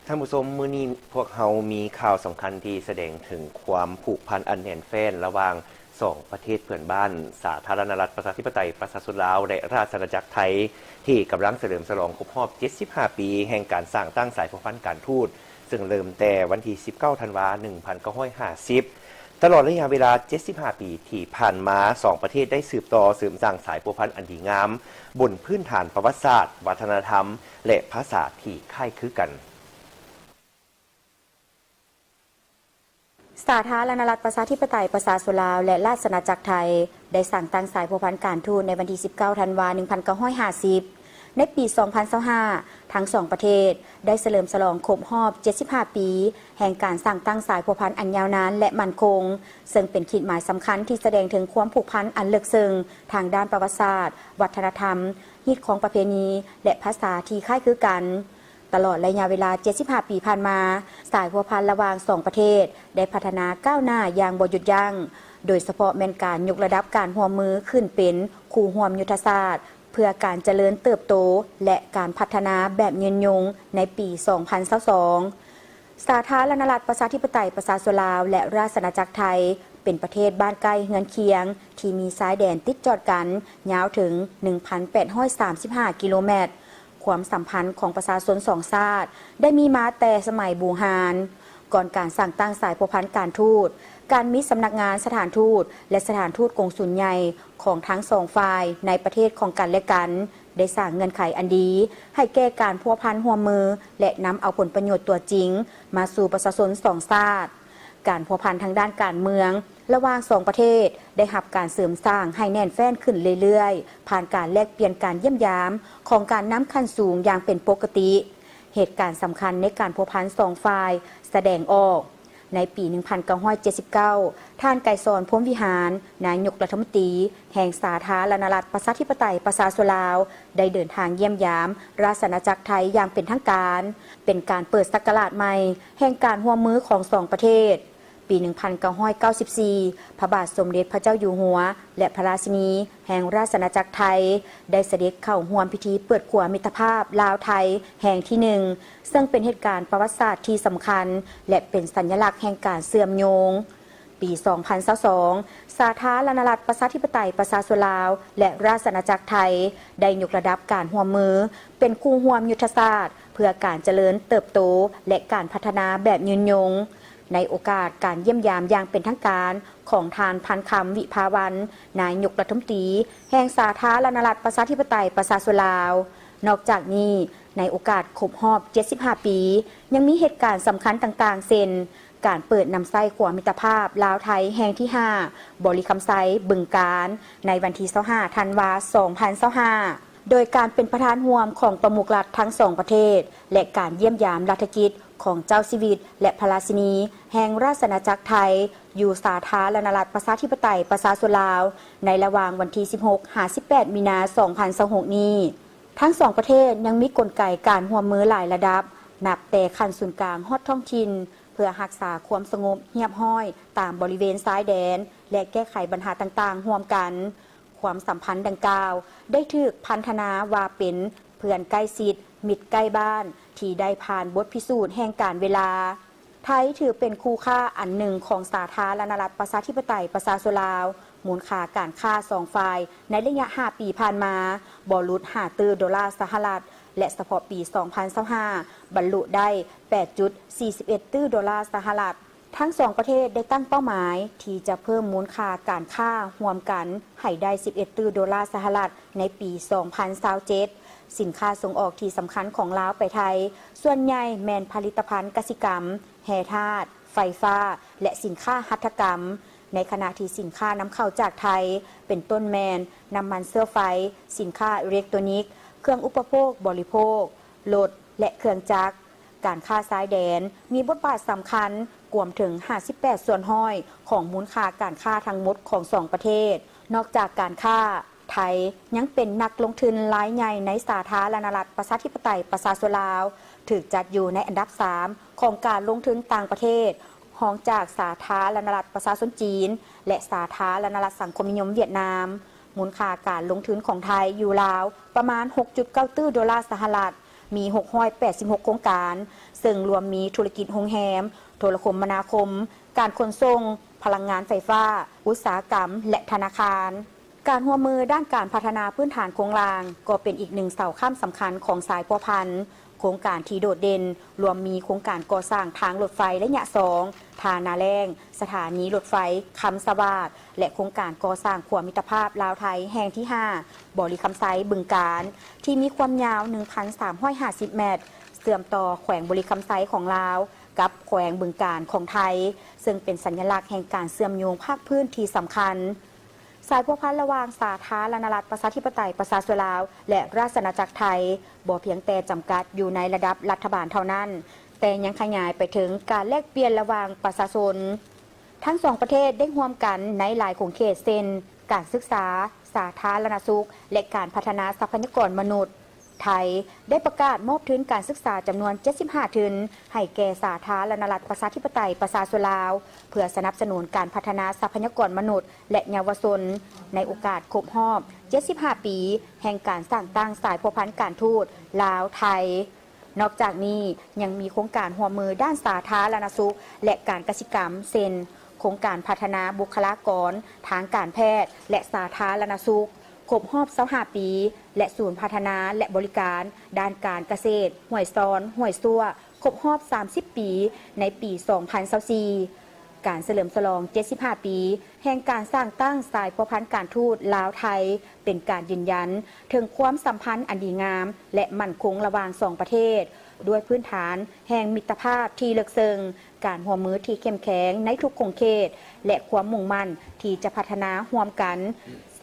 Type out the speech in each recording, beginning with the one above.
ท่านผู้ชมมื้อนี้พวกเรามีข่าวสำคัญที่แสดงถึงความผูกพันอันแน่นแฟ้นระหว่าง2ประเทศเพื่อนบ้านสาธารณรัฐประชาธิปไตยประชาชนลาวและราชอาณาจักรไทยที่กำลังเฉลิมฉลองครบรอบ75 ปีแห่งการสร้างตั้งสายสัมพันธ์การทูตซึ่งเริ่มแต่วันที่19ธันวาคม1950ตลอดระยะเวลา75 ปีที่ผ่านมา2ประเทศได้สืบต่อเสริมสร้างสายสัมพันธ์อันดีงามบนพื้นฐานประวัติศาสตร์วัฒนธรรมและภาษาที่คล้ายคลึงกันสาธารณรัฐประชาธิปไตยประชาชนลาวและราชอาณาจักรไทยได้สั่งตั้งสายสัมพันธ์การทูตในวันที่19ธันวาคม1950ในปี 2025ทั้ง2ประเทศได้เฉลิมฉลองครบรอบ75 ปีแห่งการสร้างตั้งสายสัมพันธ์อันยาวนานและมั่นคงซึ่งเป็นขีดหมายสำคัญที่แสดงถึงความผูกพันอันลึกซึ้งทางด้านประวัติศาสตร์วัฒนธรรมฮิตของประเพณีและภาษาที่คล้ายคลึงกันตลอดระยะเวลา75 ปีผ่านมาสายสัมพันธ์ระหว่าง2ประเทศได้พัฒนาก้าวหน้าอย่างบ่หยุดยั้งโดยเฉพาะแม่นการยกระดับการร่วมมือขึ้นเป็นคู่ร่วมยุทธศาสตร์เพื่อการเจริญเติบโตและการพัฒนาแบบยืนยงในปี 2022 สาธารณรัฐประชาธิปไตยประชาชนลาวและราชอาณาจักรไทยเป็นประเทศบ้านใกล้เฮือนเคียงที่มีชายแดนติดจอดกันยาวถึง 1,835 กิโลเมตรความสัมพันธ์ของประชาชนสองชาติได้มีมาแต่สมัยบูฮานก่อนการสั่งตั้งสายสัมพันธ์การทูตการมีสำนักงานสถานทูตและสถานทูตกงสุลใหญ่ของทั้งสองฝ่ายในประเทศของกันและกันได้สร้างเงื่อนไขอันดีให้แก้การพัวพันร่วมมือและนำเอาผลประโยชน์ตัวจริงมาสู่ประชาชนสองชาติการพัวพันทางด้านการเมืองระหว่างสองประเทศได้รับการเสริมสร้างให้แน่นแฟ้นขึ้นเรื่อยๆผ่านการแลกเปลี่ยนการเยี่ยมยามของการนำขั้นสูงอย่างเป็นปกติเหตุการณ์สำคัญในการพัวพันสองฝ่ายแสดงออกในปี 1979 ท่านไกรสอนพรหมวิหารนายกรัฐมนตรีแห่งสาธารณรัฐประชาธิปไตยประชาชนลาวได้เดินทางเยี่ยมยามราชอาณาจักรไทยอย่างเป็นทางการเป็นการเปิดศักราชใหม่แห่งการร่วมมือของสองประเทศปี 1994 พระบาทสมเด็จพระเจ้าอยู่หัวและพระราชินีแห่งราชอาณาจักรไทยได้เสด็จเข้าร่วมพิธีเปิดขวมิตรภาพลาวไทยแห่งที่ 1ซึ่งเป็นเหตุการณ์ประวัติศาสตร์ที่สำคัญและเป็นสัญลักษณ์แห่งการเชื่อมโยงปี 2022 สาธารณรัฐประชาธิปไตยประชาชนลาวและราชอาณาจักรไทยได้ยกระดับการร่วมมือเป็นคู่ร่วมยุทธศาสตร์เพื่อการเจริญเติบโตและการพัฒนาแบบยืนยงในโอกาสการเยี่ยมยามอย่างเป็นทางการของทานพันคำวิภาวันนายกรัฐมนตรีแห่งสาธารณรัฐประชาธิปไตยประชาชนลาวนอกจากนี้ในโอกาสครบรอบ75 ปียังมีเหตุการณ์สำคัญต่างๆเช่นการเปิดนำไส้ขวมิตรภาพลาวไทยแห่งที่ 5 บริคำไซบึงกาฬในวันที่25ธันวาคม2025โดยการเป็นประธานร่วมของประมุขรัฐทั้งสองประเทศและการเยี่ยมยามรัฐกิจของเจ้าชีวิตและพระราชินีแห่งราชอาณาจักรไทยอยู่สาธารณรัฐประชาธิปไตยประชาชนลาวในระหว่างวันที่16-18 มีนาคม 2026 นี้ทั้งสองประเทศยังมีกลไกการร่วมมือหลายระดับนับแต่ขั้นศูนย์กลางฮอดท้องถิ่นเพื่อรักษาความสงบเรียบร้อยตามบริเวณชายแดนและแก้ไขปัญหาต่างๆร่วมกันความสัมพันธ์ดังกล่าวได้ถูกพัฒนาว่าเป็นเพื่อนใกล้ชิดมิตรใกล้บ้านที่ได้ผ่านบทพิสูจน์แห่งการเวลาไทยถือเป็นคู่ค้าอันหนึ่งของสาธารณรัฐประชาธิปไตยประชาชนลาวมูลค่าการค้า2ฝ่ายในระยะ5 ปีผ่านมาบ่หลุด$5 ตรีสหรัฐและเฉพาะปี 2025 บรรลุได้ 8.41 ตรีสหรัฐทั้งสองประเทศได้ตั้งเป้าหมายที่จะเพิ่มมูลค่าการค้าร่วมกันให้ได้11 ตรีสหรัฐในปี 2027สินค้าส่งออกที่สำคัญของลาวไปไทยส่วนใหญ่แมนผลิตภัณฑ์กสิกรรมแร่ธาตุไฟฟ้าและสินค้าหัตถกรรมในขณะที่สินค้านำเข้าจากไทยเป็นต้นแมนน้ำมันเสื้อไฟสินค้าอิเล็กทรอนิกส์เครื่องอุปโภคบริโภครถและเครื่องจักรการค้าชายแดนมีบทบาทสำคัญรวมถึง58 ส่วนห้อยของมูลค่าการค้าทั้งหมดของ2ประเทศนอกจากการค้าไทยยังเป็นนักลงทุนรายใหญ่ในสาธารณรัฐประชาธิปไตยประชาชนลาวถูกจัดอยู่ในอันดับ 3 ของการลงทุนต่างประเทศรองจากสาธารณรัฐประชาชนจีนและสาธารณรัฐสังคมนิยมเวียดนามมูลค่าการลงทุนของไทยอยู่ราวประมาณ 6.9 ตรีสหรัฐ มี686โครงการซึ่งรวมมีธุรกิจโรงแรมโทรคมนาคมการขนส่งพลังงานไฟฟ้าอุตสาหกรรมและธนาคารการร่วมมือด้านการพัฒนาพื้นฐานโครงรางก็เป็นอีกหนึ่งเสาข้ามสำคัญของสายพัวพันธุ์โครงการที่โดดเด่นรวมมีโครงการก่อสร้างทางรถไฟระยะ2ทานาแรงสถานีรถไฟคำสวาดและโครงการก่อสร้างขัวมิตรภาพลาวไทยแห่งที่5บ่อลีคำไซบึงการที่มีความยาว 1,350 เมตรเชื่อมต่อแขวงบ่อลีคำไซของลาวกับแขวงบึงการของไทยซึ่งเป็นสัญลักษณ์แห่งการเชื่อมโยงภาคพื้นที่สำคัญสายพัวพันธุ์ระหว่างสาธารณรัฐประชาธิปไตยประชาชนลาวและราชอาณาจักรไทยบ่เพียงแต่จำกัดอยู่ในระดับรัฐบาลเท่านั้นแต่ยังขยายไปถึงการแลกเปลี่ยนระหว่างประชาชนทั้งสองประเทศได้ร่วมกันในหลายขงเขตเช่นการศึกษาสาธารณสุขและการพัฒนาทรัพยากรมนุษย์ไทยได้ประกาศมอบทุนการศึกษาจำนวน75ทุนให้แก่สาธารณรัฐประชาธิปไตยประชาชนลาวเพื่อสนับสนุนการพัฒนาทรัพยากรมนุษย์และเยาวชนในโอกาสครบรอบ75ปีแห่งการสร้างตั้งสายพัวพันธุ์การทูตลาวไทยนอกจากนี้ยังมีโครงการร่วมมือด้านสาธารณสุขและการกสิกรรมเช่นโครงการพัฒนาบุคลากรทางการแพทย์และสาธารณสุขครบรอบ25ปีและศูนย์พัฒนาและบริการด้านการเกษตรห้วยซ้อนห้วยซั่วครบรอบ30ปีในปี2024การเฉลิมฉลอง75ปีแห่งการสร้างตั้งสายพัวพันธุ์การทูตลาวไทยเป็นการยืนยันถึงความสัมพันธ์อันดีงามและมั่นคงระหว่างสองประเทศด้วยพื้นฐานแห่งมิตรภาพที่ลึกซึ้งการร่วมมือที่เข้มแข็งในทุกขงเขตและความมุ่งมั่นที่จะพัฒนาร่วมกัน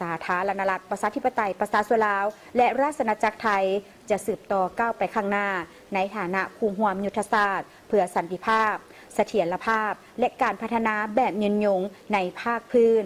สาธารณรัฐประชาธิปไตยประชาชนลาวและราชอาณาจักรไทยจะสืบต่อก้าวไปข้างหน้าในฐานะคู่ร่วมยุทธศาสตร์เพื่อสันติภาพเสถียรภาพและการพัฒนาแบบยืนยงในภาคพื้น